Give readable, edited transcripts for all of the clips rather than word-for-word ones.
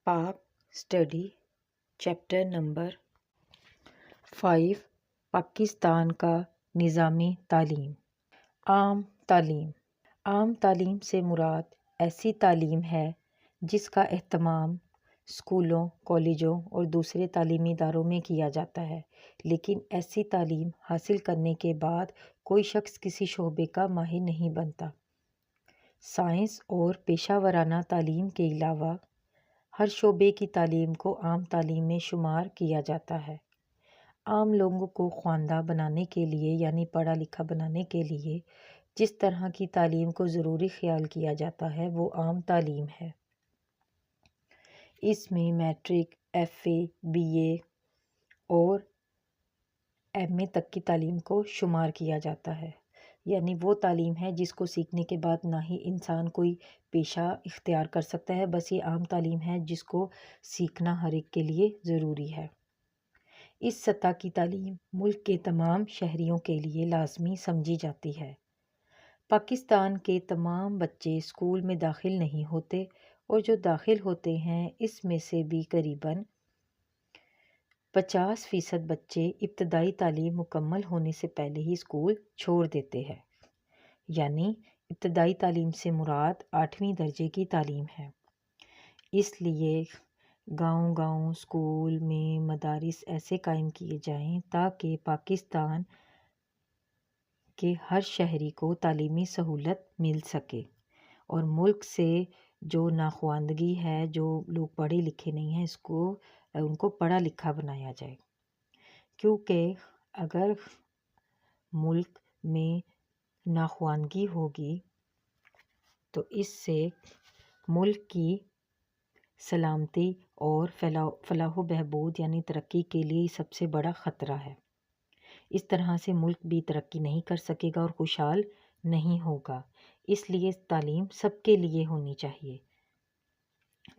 पाक study chapter number 5 Pakistan का निज़ामी तालीम। आम तालीम से मुराद ऐसी तालीम है जिसका एहतमाम स्कूलों, कॉलेजों और दूसरे तालीमी इदारों में किया जाता है, लेकिन ऐसी तालीम हासिल करने के बाद कोई शख्स किसी शोबे का माहिर नहीं बनता। साइंस और पेशा वराना तालीम के अलावा हर शोबे की तालीम को आम तालीम में शुमार किया जाता है। आम लोगों को ख्वानदा बनाने के लिए यानी पढ़ा लिखा बनाने के लिए जिस तरह की तालीम को ज़रूरी ख्याल किया जाता है वो आम तालीम है। इसमें मैट्रिक, FA, BA और MA तक की तालीम को शुमार किया जाता है। यानी वो तालीम है जिसको सीखने के बाद ना ही इंसान कोई पेशा इख्तियार कर सकता है, बस ये आम तालीम है जिसको सीखना हर एक के लिए ज़रूरी है। इस सतह की तालीम मुल्क के तमाम शहरियों के लिए लाजमी समझी जाती है। पाकिस्तान के तमाम बच्चे स्कूल में दाखिल नहीं होते और जो दाखिल होते हैं इसमें से भी करीबन 50% बच्चे इब्तदाई तालीम मुकम्मल होने से पहले ही स्कूल छोड़ देते हैं। यानी इब्तदाई तालीम से मुराद 8वीं दर्जे की तालीम है। इसलिए गांव-गांव स्कूल में मदारिस ऐसे कायम किए जाएं ताकि पाकिस्तान के हर शहरी को तालीमी सहूलत मिल सके और मुल्क से जो नाख्वानदगी है, जो लोग पढ़े लिखे नहीं हैं, उनको पढ़ा लिखा बनाया जाए। क्योंकि अगर मुल्क में नाख्वानदगी होगी तो इससे मुल्क की सलामती और फलाह बहबूद यानी तरक्की के लिए सबसे बड़ा ख़तरा है। इस तरह से मुल्क भी तरक्की नहीं कर सकेगा और खुशहाल नहीं होगा। इसलिए तालीम सबके लिए होनी चाहिए।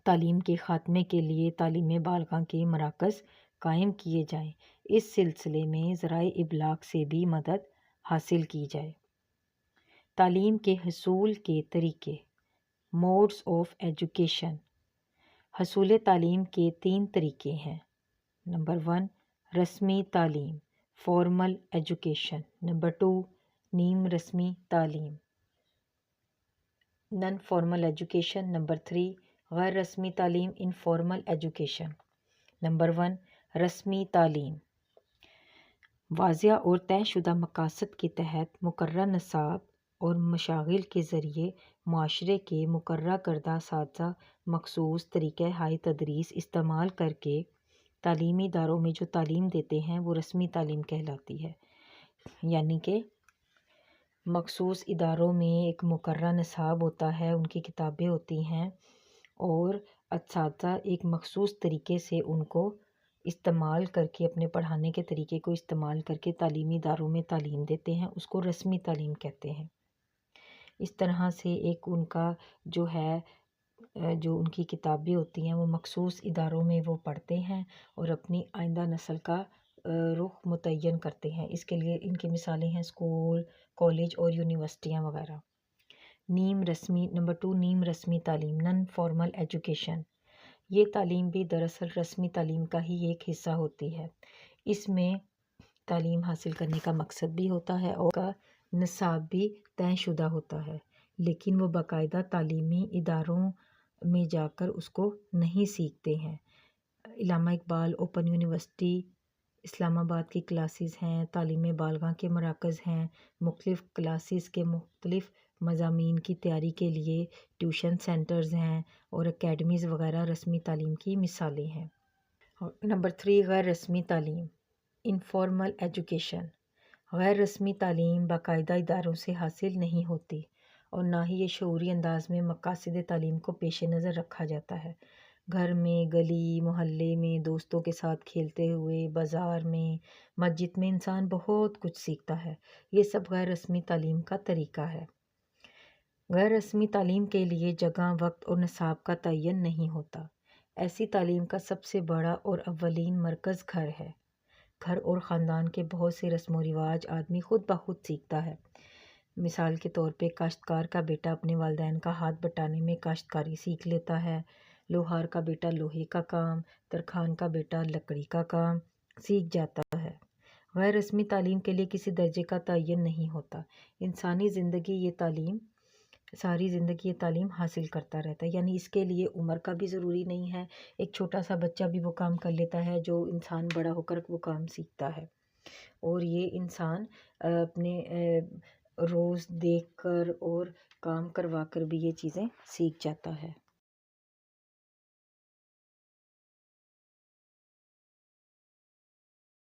तालीम के ख़ात्मे के लिए तालीम बालिग़ा के मराकज़ कायम किए जाएं। इस सिलसिले में ज़राए इबलाग से भी मदद हासिल की जाए। तालीम के हसूल के तरीके, मोड्स ऑफ एजुकेशन। हसूल तालीम के 3 तरीके हैं। नंबर 1 रस्मी तालीम, फॉर्मल एजुकेशन। नंबर 2 नीम रस्मी तालीम, नॉन फॉर्मल एजुकेशन। नंबर 3 गैर रस्मी तालीम, इनफॉर्मल एजुकेशन। नंबर 1 रस्मी तालीम। वाज़िया और तयशुदा मकासद के तहत मुकर्रर निसाब और मशागिल के ज़रिए माशरे के मुकर्रर करदा साज़ा मखसूस तरीक़े हाई तदरीस इस्तेमाल करके तालीमी इदारों में जो तालीम देते हैं वो रस्मी तालीम कहलाती है। यानी कि मखसूस इदारों में एक मुकर्रर निसाब होता है, उनकी किताबें होती हैं और असातिज़ा एक मखसूस तरीके से उनको इस्तेमाल करके अपने पढ़ाने के तरीके को इस्तेमाल करके तालीमी इदारों में तालीम देते हैं, उसको रस्मी तालीम कहते हैं। इस तरह से एक उनका जो है जो उनकी किताबें होती हैं वो मखसूस इदारों में वो पढ़ते हैं और अपनी आइंदा नस्ल का रुख मुतय्यन करते हैं। इसके लिए इनकी मिसालें हैं स्कूल, कॉलेज और यूनिवर्सिटियाँ वगैरह। नंबर 2 नीम रस्मी तालीम, नॉन फॉर्मल एजुकेशन। ये तालीम भी दरअसल रस्मी तालीम का ही एक हिस्सा होती है। इसमें तालीम हासिल करने का मकसद भी होता है और का निसाब भी तयशुदा होता है, लेकिन वो बाकायदा तालीमी इदारों में जाकर उसको नहीं सीखते हैं। इल्लामा इकबाल ओपन यूनिवर्सिटी इस्लामाबाद की क्लासेस हैं, तालीम बालिग़ा के मराकज़ हैं, मुख्तलिफ़ क्लासेस के मुख्तलिफ़ मज़ामीन की तैयारी के लिए ट्यूशन सेंटर्स हैं और एकेडमीज़ वगैरह रस्मी तालीम की मिसालें हैं। नंबर 3 गैर रस्मी तालीम, इनफॉर्मल एजुकेशन। गैर रस्मी तालीम बाकायदा इदारों से हासिल नहीं होती और ना ही ये शऊरी अंदाज में मकासद तालीम को पेश नज़र रखा जाता है। घर में, गली मोहल्ले में दोस्तों के साथ खेलते हुए, बाज़ार में, मस्जिद में इंसान बहुत कुछ सीखता है। ये सब गैर रस्मी तालीम का तरीका है। गैर रस्मी तालीम के लिए जगह, वक्त और निसाब का तयन नहीं होता। ऐसी तालीम का सबसे बड़ा और अव्वलीन मरकज़ घर है। घर और ख़ानदान के बहुत से रस्म व रिवाज आदमी खुद ब खुद सीखता है। मिसाल के तौर पे काश्तकार का बेटा अपने वालिदैन का हाथ बटाने में काश्तकारी सीख लेता है। لوہار کا بیٹا لوہے کا کام، ترکھان کا بیٹا لکڑی کا کام سیکھ جاتا ہے۔ غیر رسمی تعلیم کے لیے کسی درجے کا تعین نہیں ہوتا، انسانی زندگی یہ تعلیم ساری زندگی یہ تعلیم حاصل کرتا رہتا ہے، یعنی اس کے لیے عمر کا بھی ضروری نہیں ہے، ایک چھوٹا سا بچہ بھی وہ کام کر لیتا ہے جو انسان بڑا ہو کر وہ کام سیکھتا ہے، اور یہ انسان اپنے روز دیکھ کر اور کام کروا کر بھی یہ چیزیں سیکھ جاتا ہے۔